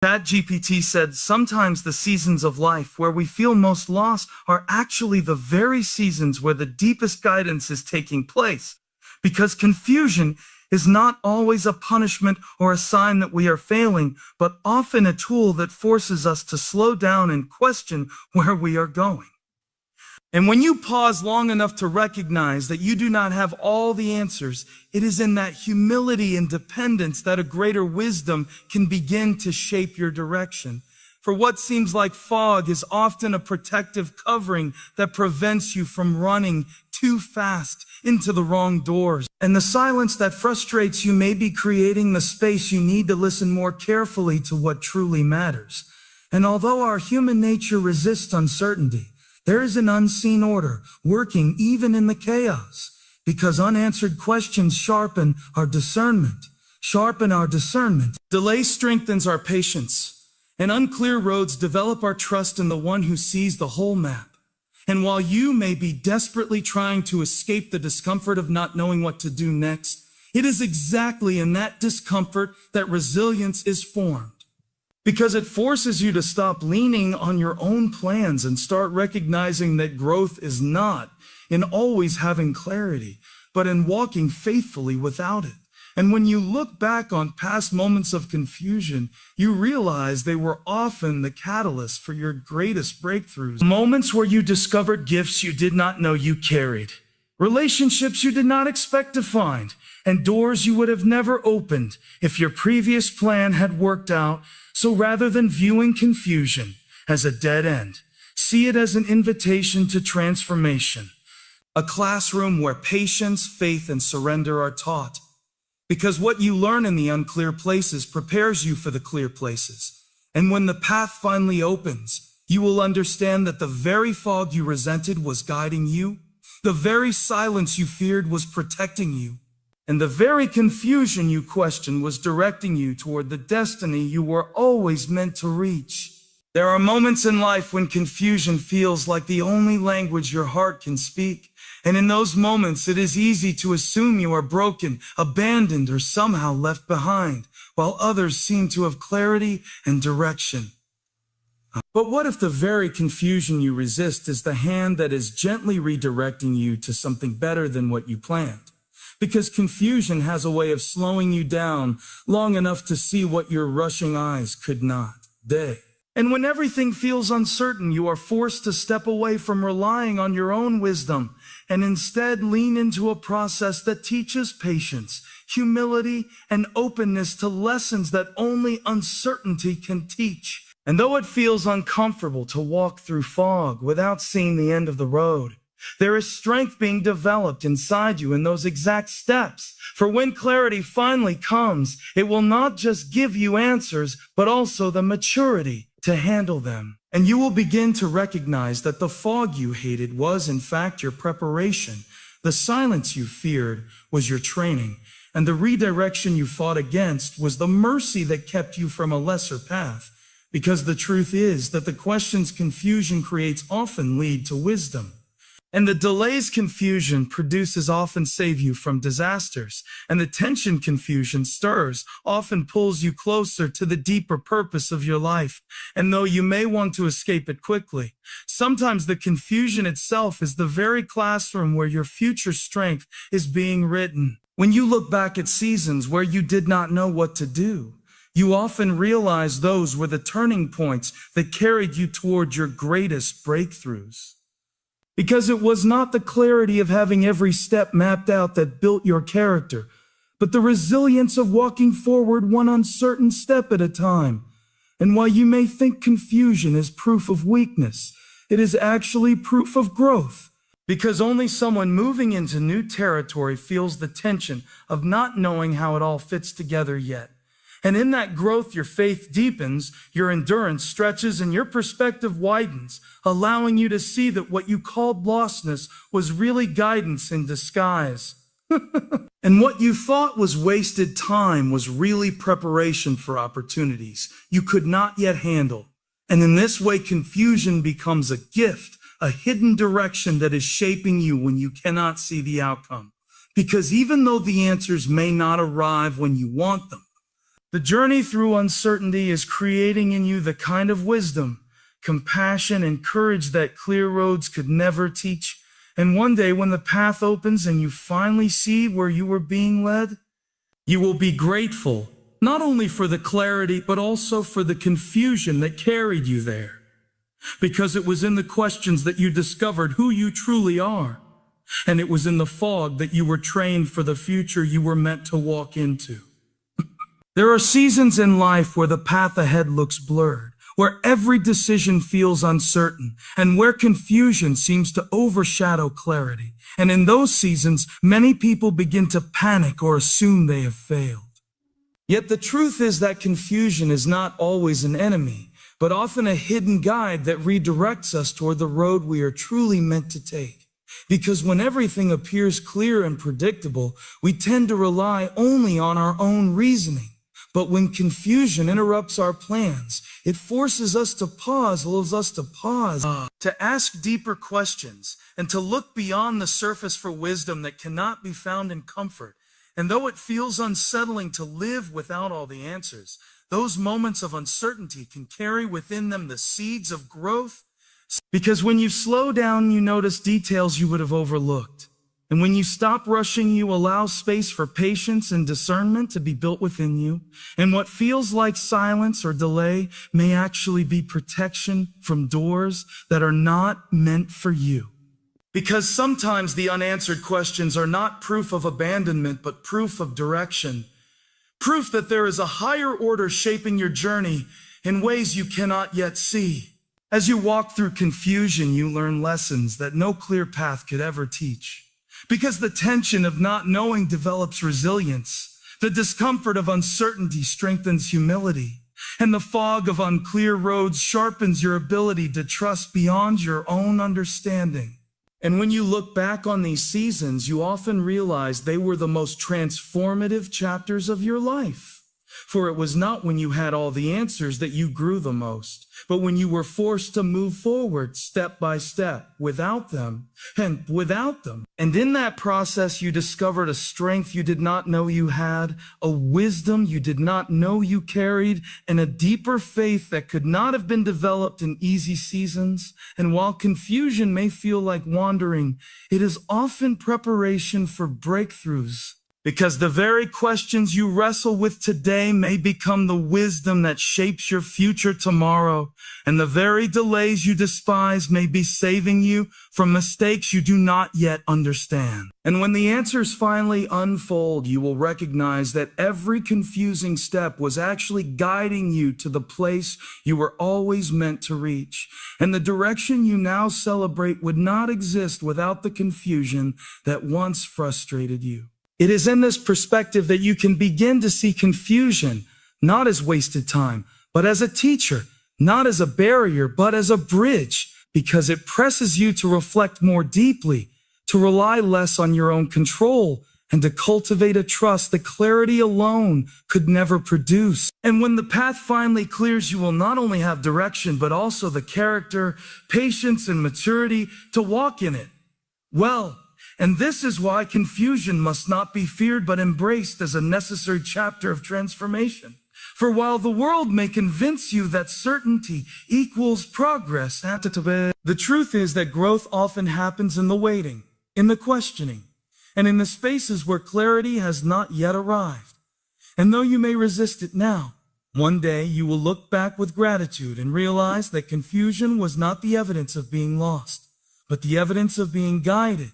ChatGPT said sometimes the seasons of life where we feel most lost are actually the very seasons where the deepest guidance is taking place. Because confusion is not always a punishment or a sign that we are failing, but often a tool that forces us to slow down and question where we are going. And when you pause long enough to recognize that you do not have all the answers, it is in that humility and dependence that a greater wisdom can begin to shape your direction. For what seems like fog is often a protective covering that prevents you from running too fast into the wrong doors. And the silence that frustrates you may be creating the space you need to listen more carefully to what truly matters. And although our human nature resists uncertainty, there is an unseen order working even in the chaos, because unanswered questions sharpen our discernment. Delay strengthens our patience, and unclear roads develop our trust in the one who sees the whole map. And while you may be desperately trying to escape the discomfort of not knowing what to do next, it is exactly in that discomfort that resilience is formed. Because it forces you to stop leaning on your own plans and start recognizing that growth is not in always having clarity, but in walking faithfully without it. And when you look back on past moments of confusion, you realize they were often the catalyst for your greatest breakthroughs. Moments where you discovered gifts you did not know you carried, relationships you did not expect to find, and doors you would have never opened if your previous plan had worked out. So rather than viewing confusion as a dead end, see it as an invitation to transformation, a classroom where patience, faith, and surrender are taught. Because what you learn in the unclear places prepares you for the clear places. And when the path finally opens, you will understand that the very fog you resented was guiding you, the very silence you feared was protecting you, and the very confusion you questioned was directing you toward the destiny you were always meant to reach. There are moments in life when confusion feels like the only language your heart can speak. And in those moments, it is easy to assume you are broken, abandoned, or somehow left behind, while others seem to have clarity and direction. But what if the very confusion you resist is the hand that is gently redirecting you to something better than what you planned? Because confusion has a way of slowing you down long enough to see what your rushing eyes could not. And when everything feels uncertain, you are forced to step away from relying on your own wisdom and instead lean into a process that teaches patience, humility, and openness to lessons that only uncertainty can teach. And though it feels uncomfortable to walk through fog without seeing the end of the road, there is strength being developed inside you in those exact steps. For when clarity finally comes, it will not just give you answers, but also the maturity to handle them. And you will begin to recognize that the fog you hated was in fact your preparation. The silence you feared was your training. And the redirection you fought against was the mercy that kept you from a lesser path. Because the truth is that the questions confusion creates often lead to wisdom. And the delays confusion produces often save you from disasters. And the tension confusion stirs often pulls you closer to the deeper purpose of your life. And though you may want to escape it quickly, sometimes the confusion itself is the very classroom where your future strength is being written. When you look back at seasons where you did not know what to do, you often realize those were the turning points that carried you toward your greatest breakthroughs. Because it was not the clarity of having every step mapped out that built your character, but the resilience of walking forward one uncertain step at a time. And while you may think confusion is proof of weakness, it is actually proof of growth. Because only someone moving into new territory feels the tension of not knowing how it all fits together yet. And in that growth, your faith deepens, your endurance stretches, and your perspective widens, allowing you to see that what you called lostness was really guidance in disguise. And what you thought was wasted time was really preparation for opportunities you could not yet handle. And in this way, confusion becomes a gift, a hidden direction that is shaping you when you cannot see the outcome. Because even though the answers may not arrive when you want them, The journey through uncertainty is creating in you the kind of wisdom, compassion, and courage that clear roads could never teach. And one day when the path opens and you finally see where you were being led, you will be grateful, not only for the clarity, but also for the confusion that carried you there. Because it was in the questions that you discovered who you truly are. And it was in the fog that you were trained for the future you were meant to walk into. There are seasons in life where the path ahead looks blurred, where every decision feels uncertain, and where confusion seems to overshadow clarity. And in those seasons, many people begin to panic or assume they have failed. Yet the truth is that confusion is not always an enemy, but often a hidden guide that redirects us toward the road we are truly meant to take. Because when everything appears clear and predictable, we tend to rely only on our own reasoning. But when confusion interrupts our plans, it forces us to pause, to ask deeper questions, and to look beyond the surface for wisdom that cannot be found in comfort. And though it feels unsettling to live without all the answers, those moments of uncertainty can carry within them the seeds of growth. Because when you slow down, you notice details you would have overlooked. And when you stop rushing, you allow space for patience and discernment to be built within you. And what feels like silence or delay may actually be protection from doors that are not meant for you. Because sometimes the unanswered questions are not proof of abandonment, but proof of direction. Proof that there is a higher order shaping your journey in ways you cannot yet see. As you walk through confusion, you learn lessons that no clear path could ever teach. Because the tension of not knowing develops resilience, the discomfort of uncertainty strengthens humility, and the fog of unclear roads sharpens your ability to trust beyond your own understanding. And when you look back on these seasons, you often realize they were the most transformative chapters of your life. For it was not when you had all the answers that you grew the most, but when you were forced to move forward step by step without them. And in that process, you discovered a strength you did not know you had, a wisdom you did not know you carried, and a deeper faith that could not have been developed in easy seasons. And while confusion may feel like wandering, it is often preparation for breakthroughs. Because the very questions you wrestle with today may become the wisdom that shapes your future tomorrow, and the very delays you despise may be saving you from mistakes you do not yet understand. And when the answers finally unfold, you will recognize that every confusing step was actually guiding you to the place you were always meant to reach. And the direction you now celebrate would not exist without the confusion that once frustrated you. It is in this perspective that you can begin to see confusion, not as wasted time, but as a teacher, not as a barrier, but as a bridge, because it presses you to reflect more deeply, to rely less on your own control, and to cultivate a trust that clarity alone could never produce. And when the path finally clears, you will not only have direction, but also the character, patience, and maturity to walk in it. And this is why confusion must not be feared but embraced as a necessary chapter of transformation. For while the world may convince you that certainty equals progress, the truth is that growth often happens in the waiting, in the questioning, and in the spaces where clarity has not yet arrived. And though you may resist it now, one day you will look back with gratitude and realize that confusion was not the evidence of being lost, but the evidence of being guided.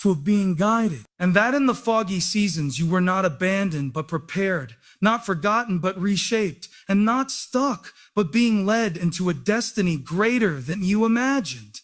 And that in the foggy seasons you were not abandoned but prepared, not forgotten but reshaped, and not stuck but being led into a destiny greater than you imagined.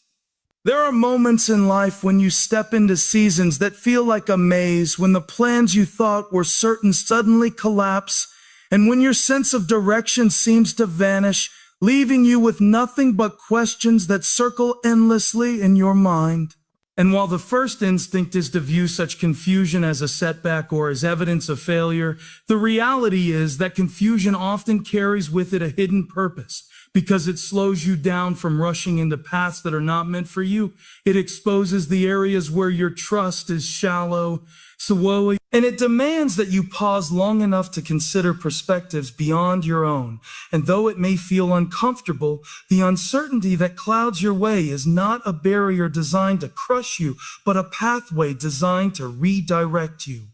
There are moments in life when you step into seasons that feel like a maze, when the plans you thought were certain suddenly collapse, and when your sense of direction seems to vanish, leaving you with nothing but questions that circle endlessly in your mind. And while the first instinct is to view such confusion as a setback or as evidence of failure, the reality is that confusion often carries with it a hidden purpose, because it slows you down from rushing into paths that are not meant for you. It exposes the areas where your trust is shallow, and it demands that you pause long enough to consider perspectives beyond your own. And though it may feel uncomfortable, the uncertainty that clouds your way is not a barrier designed to crush you, but a pathway designed to redirect you.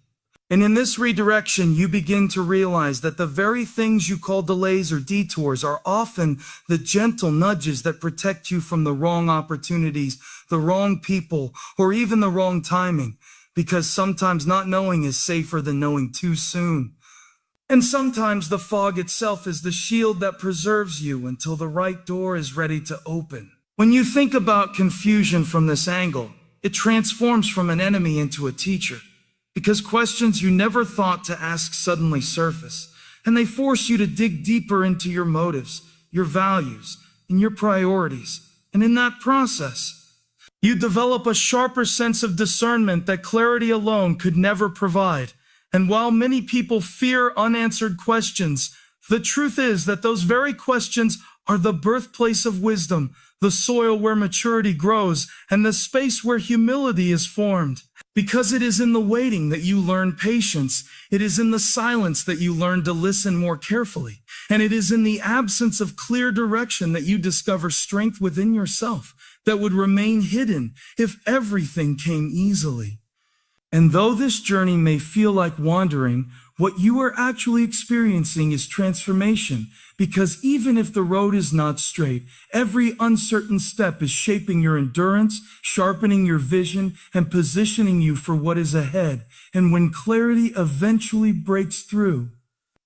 And in this redirection, you begin to realize that the very things you call delays or detours are often the gentle nudges that protect you from the wrong opportunities, the wrong people, or even the wrong timing. Because sometimes not knowing is safer than knowing too soon. And sometimes the fog itself is the shield that preserves you until the right door is ready to open. When you think about confusion from this angle, it transforms from an enemy into a teacher. Because questions you never thought to ask suddenly surface, and they force you to dig deeper into your motives, your values, and your priorities. And in that process, you develop a sharper sense of discernment that clarity alone could never provide. And while many people fear unanswered questions, the truth is that those very questions are the birthplace of wisdom, the soil where maturity grows, and the space where humility is formed. Because it is in the waiting that you learn patience, it is in the silence that you learn to listen more carefully, and it is in the absence of clear direction that you discover strength within yourself that would remain hidden if everything came easily. And though this journey may feel like wandering, what you are actually experiencing is transformation, because even if the road is not straight, every uncertain step is shaping your endurance, sharpening your vision, and positioning you for what is ahead. And when clarity eventually breaks through,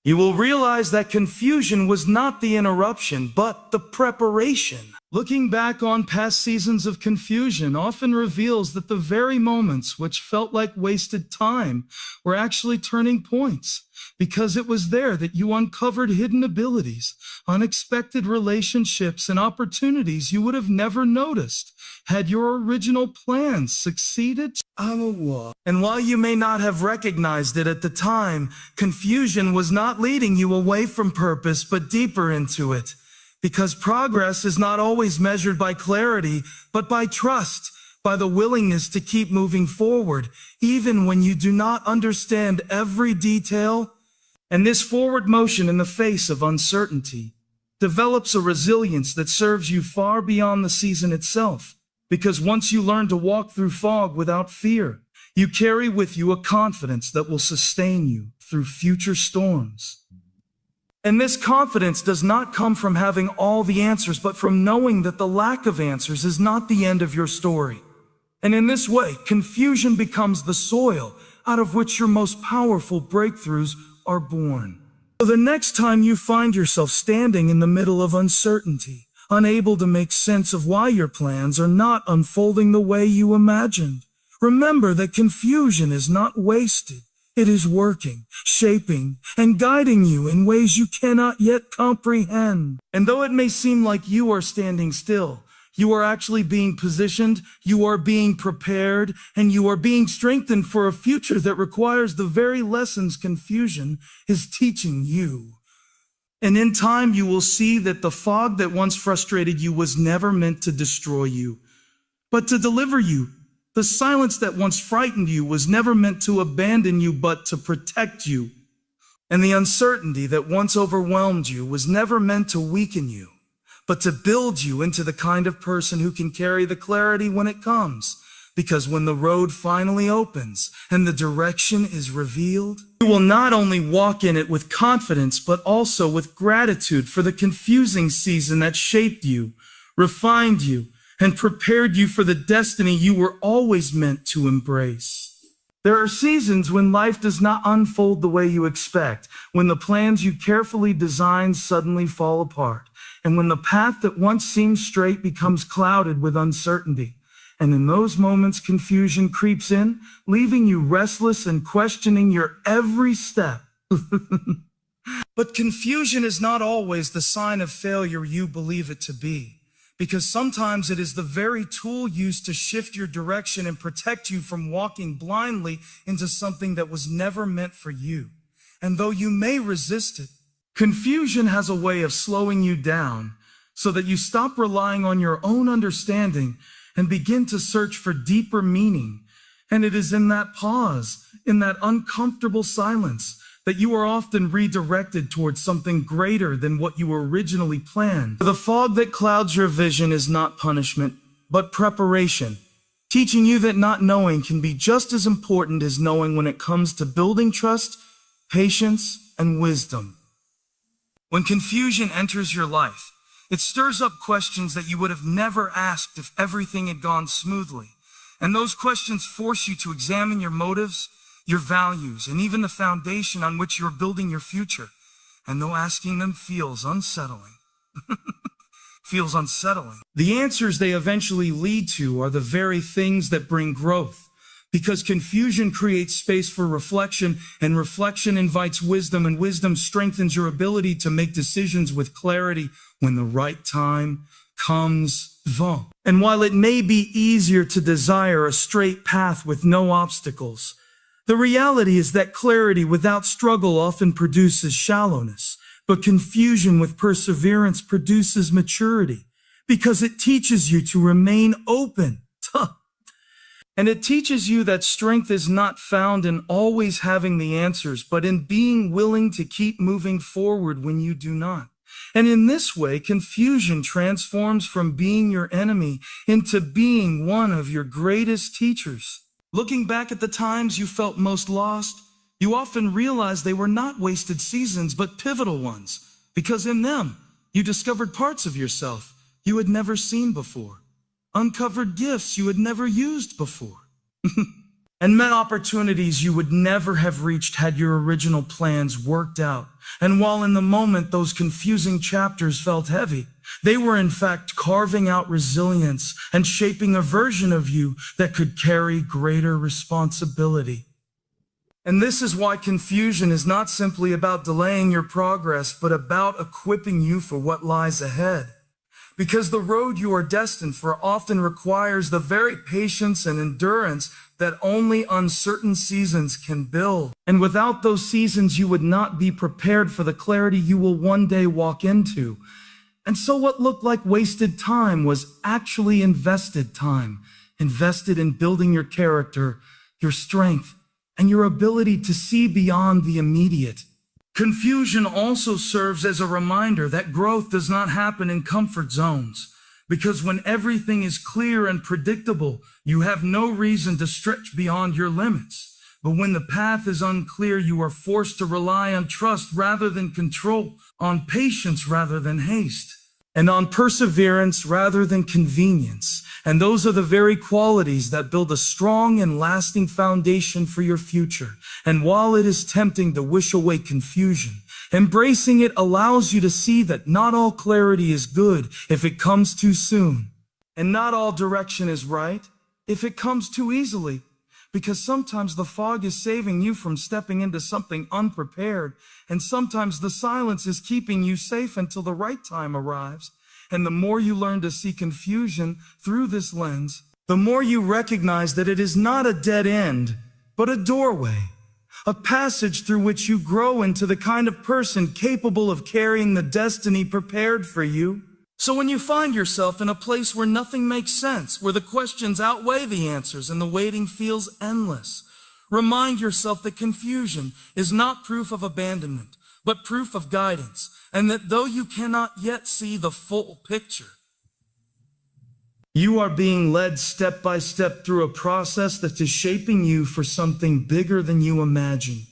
you will realize that confusion was not the interruption, but the preparation. Looking back on past seasons of confusion often reveals that the very moments which felt like wasted time were actually turning points, because it was there that you uncovered hidden abilities, unexpected relationships, and opportunities you would have never noticed had your original plans succeeded. And while you may not have recognized it at the time, confusion was not leading you away from purpose, but deeper into it. Because progress is not always measured by clarity, but by trust, by the willingness to keep moving forward, even when you do not understand every detail. And this forward motion in the face of uncertainty develops a resilience that serves you far beyond the season itself. Because once you learn to walk through fog without fear, you carry with you a confidence that will sustain you through future storms. And this confidence does not come from having all the answers, but from knowing that the lack of answers is not the end of your story. And in this way, confusion becomes the soil out of which your most powerful breakthroughs are born. So the next time you find yourself standing in the middle of uncertainty, unable to make sense of why your plans are not unfolding the way you imagined, remember that confusion is not wasted. It is working, shaping, and guiding you in ways you cannot yet comprehend. And though it may seem like you are standing still, you are actually being positioned, you are being prepared, and you are being strengthened for a future that requires the very lessons confusion is teaching you. And in time, you will see that the fog that once frustrated you was never meant to destroy you, but to deliver you. The silence that once frightened you was never meant to abandon you, but to protect you. And the uncertainty that once overwhelmed you was never meant to weaken you, but to build you into the kind of person who can carry the clarity when it comes. Because when the road finally opens and the direction is revealed, you will not only walk in it with confidence, but also with gratitude for the confusing season that shaped you, refined you, and prepared you for the destiny you were always meant to embrace. There are seasons when life does not unfold the way you expect, when the plans you carefully designed suddenly fall apart, and when the path that once seemed straight becomes clouded with uncertainty. And in those moments, confusion creeps in, leaving you restless and questioning your every step. But confusion is not always the sign of failure you believe it to be. Because sometimes it is the very tool used to shift your direction and protect you from walking blindly into something that was never meant for you. And though you may resist it, confusion has a way of slowing you down, so that you stop relying on your own understanding and begin to search for deeper meaning. And it is in that pause, in that uncomfortable silence, that you are often redirected towards something greater than what you originally planned. The fog that clouds your vision is not punishment, but preparation, teaching you that not knowing can be just as important as knowing when it comes to building trust, patience, and wisdom. When confusion enters your life, it stirs up questions that you would have never asked if everything had gone smoothly. And those questions force you to examine your motives, your values, and even the foundation on which you're building your future. And though asking them feels unsettling, the answers they eventually lead to are the very things that bring growth. Because confusion creates space for reflection, and reflection invites wisdom, and wisdom strengthens your ability to make decisions with clarity when the right time comes. And while it may be easier to desire a straight path with no obstacles, the reality is that clarity without struggle often produces shallowness, but confusion with perseverance produces maturity, because it teaches you to remain open. And it teaches you that strength is not found in always having the answers, but in being willing to keep moving forward when you do not. And in this way, confusion transforms from being your enemy into being one of your greatest teachers. Looking back at the times you felt most lost, you often realize they were not wasted seasons, but pivotal ones, because in them, you discovered parts of yourself you had never seen before, uncovered gifts you had never used before, and met opportunities you would never have reached had your original plans worked out. And while in the moment those confusing chapters felt heavy, they were in fact carving out resilience and shaping a version of you that could carry greater responsibility. And this is why confusion is not simply about delaying your progress, but about equipping you for what lies ahead. Because the road you are destined for often requires the very patience and endurance that only uncertain seasons can build. And without those seasons, you would not be prepared for the clarity you will one day walk into. And so what looked like wasted time was actually invested time, invested in building your character, your strength, and your ability to see beyond the immediate. Confusion also serves as a reminder that growth does not happen in comfort zones, because when everything is clear and predictable, you have no reason to stretch beyond your limits. But when the path is unclear, you are forced to rely on trust rather than control, on patience rather than haste, and on perseverance rather than convenience. And those are the very qualities that build a strong and lasting foundation for your future. And while it is tempting to wish away confusion, embracing it allows you to see that not all clarity is good if it comes too soon, and not all direction is right if it comes too easily. Because sometimes the fog is saving you from stepping into something unprepared, and sometimes the silence is keeping you safe until the right time arrives. And the more you learn to see confusion through this lens, the more you recognize that it is not a dead end, but a doorway, a passage through which you grow into the kind of person capable of carrying the destiny prepared for you. So when you find yourself in a place where nothing makes sense, where the questions outweigh the answers and the waiting feels endless, remind yourself that confusion is not proof of abandonment, but proof of guidance. And that though you cannot yet see the full picture, you are being led step by step through a process that is shaping you for something bigger than you imagine.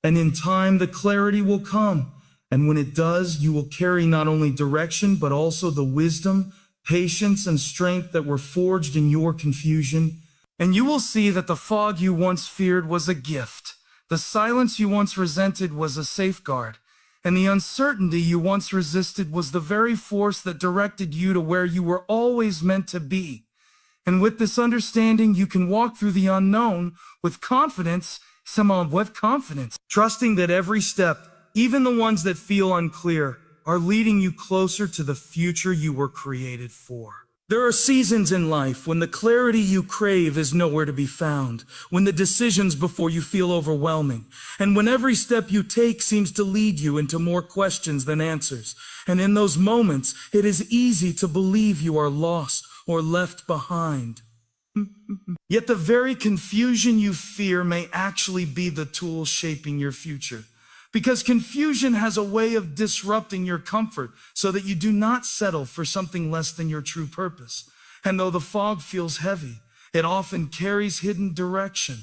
And in time, the clarity will come. And when it does, you will carry not only direction, but also the wisdom, patience, and strength that were forged in your confusion. And you will see that the fog you once feared was a gift. The silence you once resented was a safeguard. And the uncertainty you once resisted was the very force that directed you to where you were always meant to be. And with this understanding, you can walk through the unknown with confidence, trusting that every step, even the ones that feel unclear, are leading you closer to the future you were created for. There are seasons in life when the clarity you crave is nowhere to be found, when the decisions before you feel overwhelming, and when every step you take seems to lead you into more questions than answers. And in those moments, it is easy to believe you are lost or left behind. Yet the very confusion you fear may actually be the tool shaping your future. Because confusion has a way of disrupting your comfort so that you do not settle for something less than your true purpose. And though the fog feels heavy, it often carries hidden direction,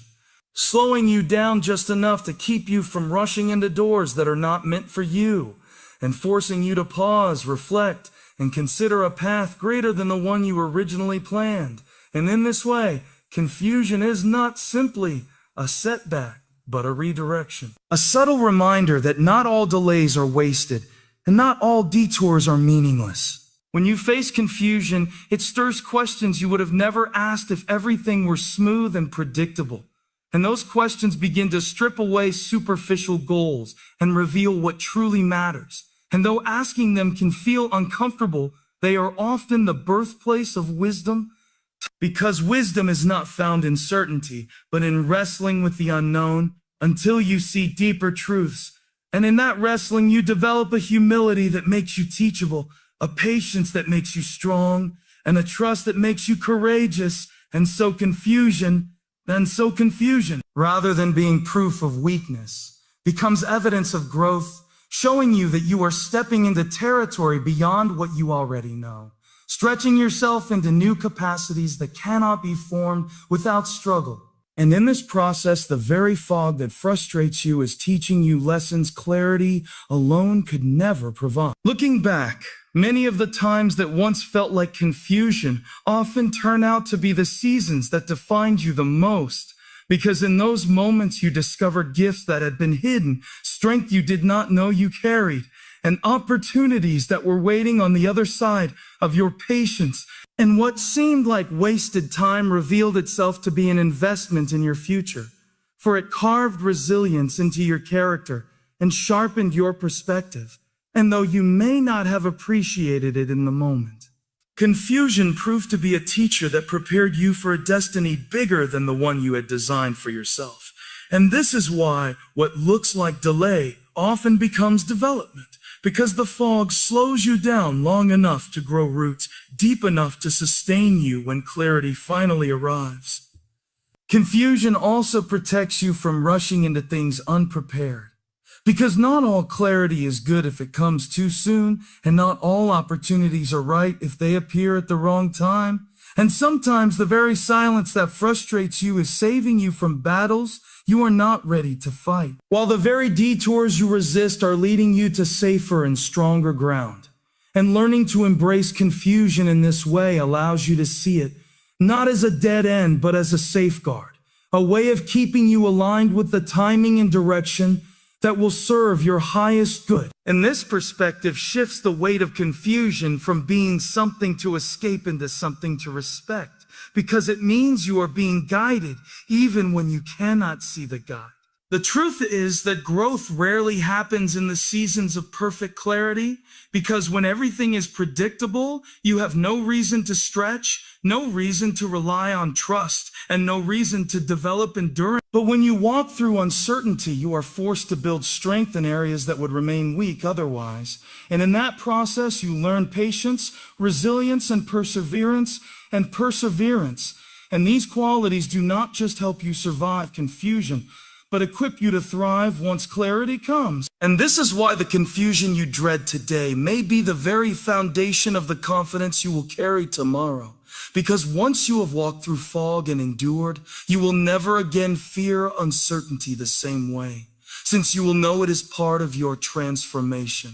slowing you down just enough to keep you from rushing into doors that are not meant for you, and forcing you to pause, reflect, and consider a path greater than the one you originally planned. And in this way, confusion is not simply a setback, but a redirection. A subtle reminder that not all delays are wasted, and not all detours are meaningless. When you face confusion, it stirs questions you would have never asked if everything were smooth and predictable. And those questions begin to strip away superficial goals and reveal what truly matters. And though asking them can feel uncomfortable, they are often the birthplace of wisdom. Because wisdom is not found in certainty, but in wrestling with the unknown until you see deeper truths. And in that wrestling, you develop a humility that makes you teachable, a patience that makes you strong, and a trust that makes you courageous. And so confusion, rather than being proof of weakness, becomes evidence of growth, showing you that you are stepping into territory beyond what you already know, stretching yourself into new capacities that cannot be formed without struggle. And in this process, the very fog that frustrates you is teaching you lessons clarity alone could never provide. Looking back, many of the times that once felt like confusion often turn out to be the seasons that defined you the most. Because in those moments you discovered gifts that had been hidden, strength you did not know you carried, and opportunities that were waiting on the other side of your patience. And what seemed like wasted time revealed itself to be an investment in your future, for it carved resilience into your character and sharpened your perspective. And though you may not have appreciated it in the moment, confusion proved to be a teacher that prepared you for a destiny bigger than the one you had designed for yourself. And this is why what looks like delay often becomes development. Because the fog slows you down long enough to grow roots deep enough to sustain you when clarity finally arrives. Confusion also protects you from rushing into things unprepared. Because not all clarity is good if it comes too soon, and not all opportunities are right if they appear at the wrong time. And sometimes the very silence that frustrates you is saving you from battles you are not ready to fight, while the very detours you resist are leading you to safer and stronger ground. And learning to embrace confusion in this way allows you to see it not as a dead end, but as a safeguard, a way of keeping you aligned with the timing and direction that will serve your highest good. And this perspective shifts the weight of confusion from being something to escape into something to respect, because it means you are being guided even when you cannot see the guide. The truth is that growth rarely happens in the seasons of perfect clarity, because when everything is predictable, you have no reason to stretch, no reason to rely on trust, and no reason to develop endurance. But when you walk through uncertainty, you are forced to build strength in areas that would remain weak otherwise. And in that process, you learn patience, resilience, and perseverance. And these qualities do not just help you survive confusion, but equip you to thrive once clarity comes. And this is why the confusion you dread today may be the very foundation of the confidence you will carry tomorrow. Because once you have walked through fog and endured, you will never again fear uncertainty the same way, since you will know it is part of your transformation.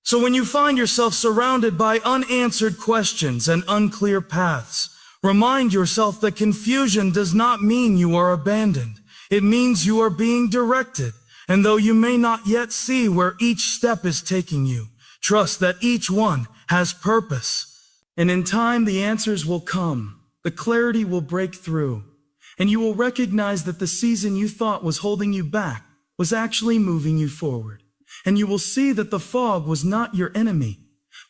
So when you find yourself surrounded by unanswered questions and unclear paths, remind yourself that confusion does not mean you are abandoned. It means you are being directed. And though you may not yet see where each step is taking you, trust that each one has purpose. And in time, the answers will come. The clarity will break through. And you will recognize that the season you thought was holding you back was actually moving you forward. And you will see that the fog was not your enemy,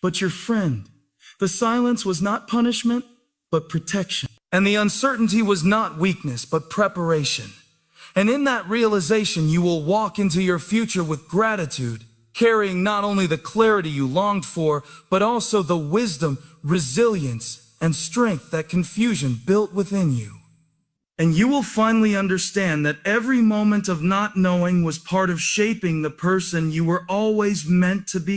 but your friend. The silence was not punishment, but protection. And the uncertainty was not weakness, but preparation. And in that realization, you will walk into your future with gratitude, carrying not only the clarity you longed for, but also the wisdom, resilience, and strength that confusion built within you. And you will finally understand that every moment of not knowing was part of shaping the person you were always meant to be.